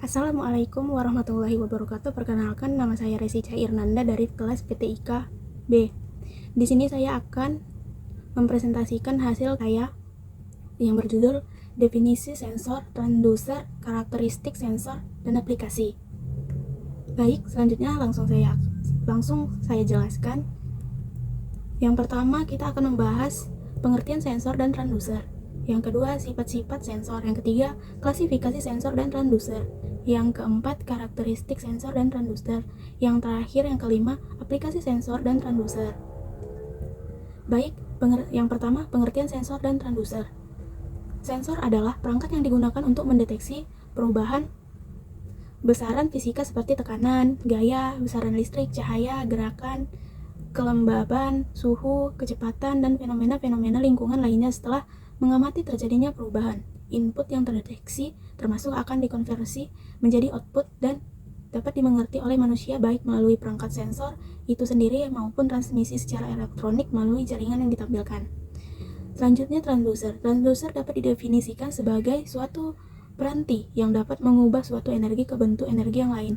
Assalamualaikum warahmatullahi wabarakatuh. Perkenalkan, nama saya Resi Cairnanda dari kelas PTIK B. Di sini saya akan mempresentasikan hasil saya yang berjudul Definisi Sensor, Transducer, Karakteristik Sensor, dan Aplikasi. Baik, selanjutnya langsung saya jelaskan. Yang pertama, kita akan membahas pengertian sensor dan transducer. Yang kedua, sifat-sifat sensor. Yang ketiga, klasifikasi sensor dan transducer. Yang keempat, karakteristik sensor dan transducer. Yang terakhir, yang kelima, aplikasi sensor dan transducer. Baik, yang pertama, pengertian sensor dan transducer. Sensor adalah perangkat yang digunakan untuk mendeteksi perubahan besaran fisika seperti tekanan, gaya, besaran listrik, cahaya, gerakan, kelembaban, suhu, kecepatan, dan fenomena-fenomena lingkungan lainnya setelah mengamati terjadinya perubahan. Input yang terdeteksi termasuk akan dikonversi menjadi output dan dapat dimengerti oleh manusia baik melalui perangkat sensor itu sendiri maupun transmisi secara elektronik melalui jaringan yang ditampilkan. Selanjutnya, transducer. Transducer dapat didefinisikan sebagai suatu peranti yang dapat mengubah suatu energi ke bentuk energi yang lain.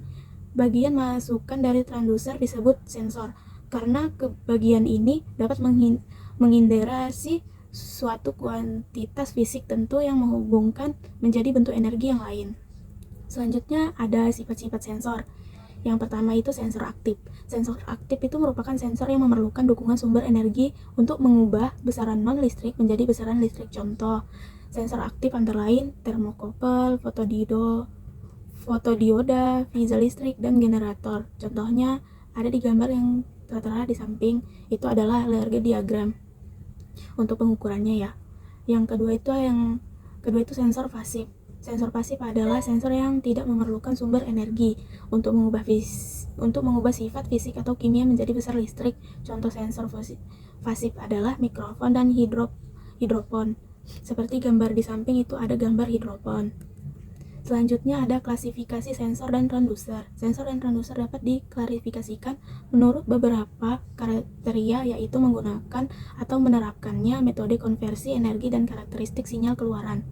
Bagian masukan dari transducer disebut sensor, karena bagian ini dapat menginterasi suatu kuantitas fisik tentu yang menghubungkan menjadi bentuk energi yang lain. Selanjutnya ada sifat-sifat sensor. Yang pertama itu sensor aktif. Sensor aktif itu merupakan sensor yang memerlukan dukungan sumber energi untuk mengubah besaran non-listrik menjadi besaran listrik. Contoh, sensor aktif antara lain termokouple, fotodioda, visor listrik, dan generator. Contohnya ada di gambar yang tertera di samping, itu adalah Lerge diagram untuk pengukurannya ya. Yang kedua itu sensor pasif. Sensor pasif adalah sensor yang tidak memerlukan sumber energi untuk mengubah sifat fisik atau kimia menjadi besar listrik. Contoh sensor pasif adalah mikrofon dan hidropon. Seperti gambar di samping itu ada gambar hidropon. Selanjutnya ada klasifikasi sensor dan transducer. Sensor dan transducer dapat diklasifikasikan menurut beberapa kriteria, yaitu menggunakan atau menerapkannya metode konversi energi dan karakteristik sinyal keluaran.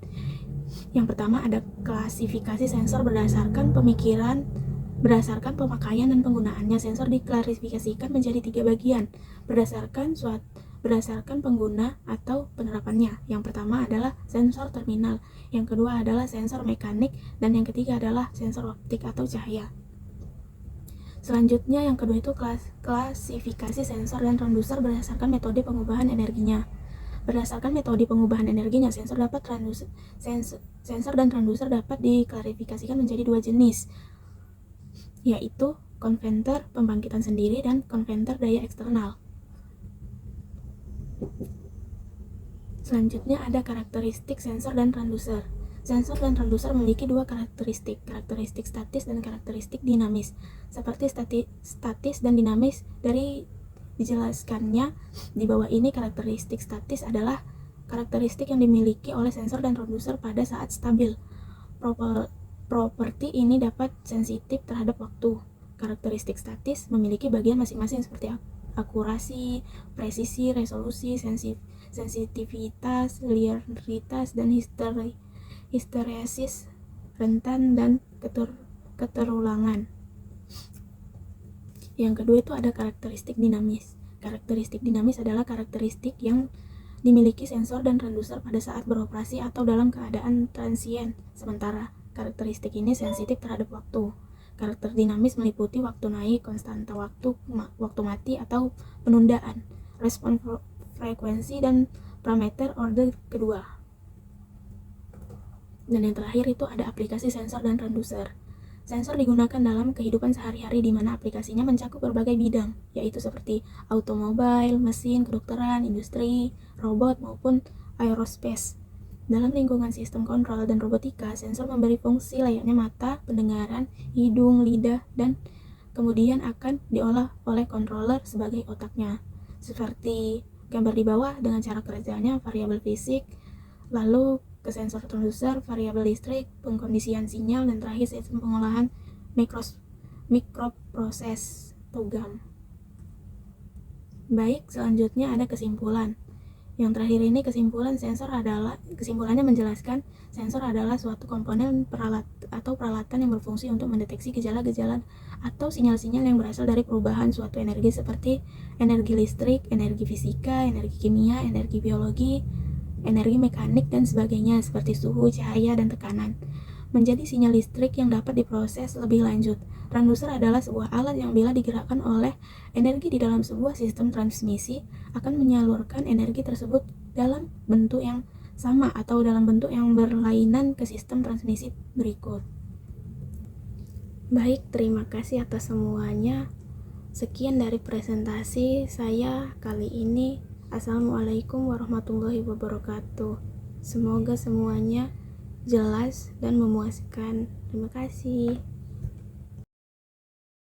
Yang pertama ada klasifikasi sensor berdasarkan pemakaian dan penggunaannya. Sensor diklasifikasikan menjadi 3 bagian berdasarkan pengguna atau penerapannya. Yang pertama adalah sensor terminal, yang kedua adalah sensor mekanik, dan yang ketiga adalah sensor optik atau cahaya. Selanjutnya yang kedua itu klasifikasi sensor dan transducer berdasarkan metode pengubahan energinya. Berdasarkan metode pengubahan energinya, sensor dan transducer dapat diklasifikasikan menjadi 2 jenis, yaitu konverter pembangkitan sendiri dan konverter daya eksternal. Selanjutnya ada karakteristik sensor dan transducer. Sensor dan transducer memiliki 2 karakteristik statis dan karakteristik dinamis. Seperti statis dan dinamis dari dijelaskannya di bawah ini. Karakteristik statis adalah karakteristik yang dimiliki oleh sensor dan transducer pada saat stabil. Properti ini dapat sensitif terhadap waktu. Karakteristik statis memiliki bagian masing-masing seperti akurasi, presisi, resolusi, sensitivitas, linearitas, dan histeresis, rentan, dan keterulangan. Yang kedua itu ada karakteristik dinamis. Karakteristik dinamis adalah karakteristik yang dimiliki sensor dan transducer pada saat beroperasi atau dalam keadaan transien sementara. Karakteristik ini sensitif terhadap waktu. Karakter dinamis meliputi waktu naik, konstanta waktu mati atau penundaan, respon frekuensi, dan parameter order kedua. Dan yang terakhir itu ada aplikasi sensor dan transducer. Sensor digunakan dalam kehidupan sehari-hari di mana aplikasinya mencakup berbagai bidang, yaitu seperti automobil, mesin, kedokteran, industri, robot, maupun aerospace. Dalam lingkungan sistem kontrol dan robotika, sensor memberi fungsi layaknya mata, pendengaran, hidung, lidah, dan kemudian akan diolah oleh controller sebagai otaknya. Seperti gambar di bawah dengan cara kerjanya, variabel fisik, lalu ke sensor transducer, variabel listrik, pengkondisian sinyal, dan terakhir sistem pengolahan mikroproses TOGAM. Baik, selanjutnya ada kesimpulan. Yang terakhir ini kesimpulannya menjelaskan sensor adalah suatu komponen peralatan yang berfungsi untuk mendeteksi gejala-gejala atau sinyal-sinyal yang berasal dari perubahan suatu energi seperti energi listrik, energi fisika, energi kimia, energi biologi, energi mekanik, dan sebagainya seperti suhu, cahaya, dan tekanan menjadi sinyal listrik yang dapat diproses lebih lanjut. Transducer adalah sebuah alat yang bila digerakkan oleh energi di dalam sebuah sistem transmisi akan menyalurkan energi tersebut dalam bentuk yang sama atau dalam bentuk yang berlainan ke sistem transmisi berikut. Baik, terima kasih atas semuanya. Sekian dari presentasi saya kali ini. Assalamualaikum warahmatullahi wabarakatuh. Semoga semuanya jelas dan memuaskan. Terima kasih.